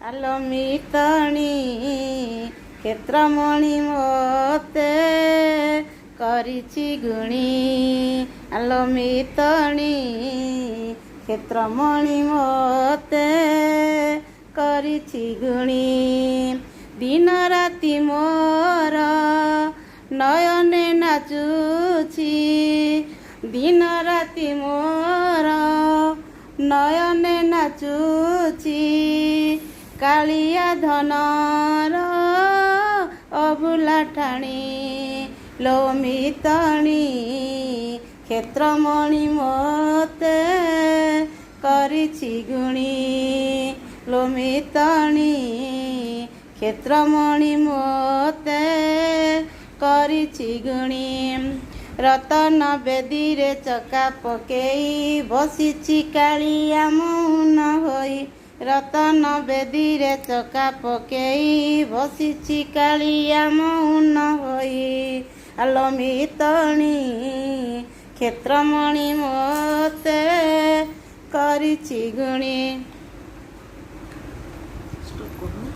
ଆଲୋ ମିତଣୀ କ୍ଷେତ୍ରମଣି ମୋତେ କରିଛି ଗୁଣି। ଆଲୋ ମିତଣୀ କ୍ଷେତ୍ରମଣି ମୋତେ କରିଛି ଗୁଣି। ଦିନ ରାତି ମୋର ନୟନେ ନାଚୁଛି, ଦିନ ରାତି ମୋର ନୟନେ ନାଚୁଛି। କାଳିଆ ଧନର ଅଭୁଲା ଠାଣି, ଲୋ ମିତଣୀ କ୍ଷେତ୍ରମଣି ମୋତେ କରିଛି ଗୁଣି। ଲୋ ମିତଣୀ କ୍ଷେତ୍ରମଣି ମୋତେ କରିଛି ଗୁଣି। ରତନ ବେଦୀରେ ଚକା ପକେଇ ବସିଛି କାଳିଆ ମୌନ ହୋଇ, ରତନ ବେଦୀରେ ଚକା ପକେଇ ବସିଛି କାଳିଆ ମୌନ ହୋଇ। ଆଲୋ ମିତଣୀ କ୍ଷେତ୍ରମଣି ମୋତେ କରିଛି ଗୁଣି।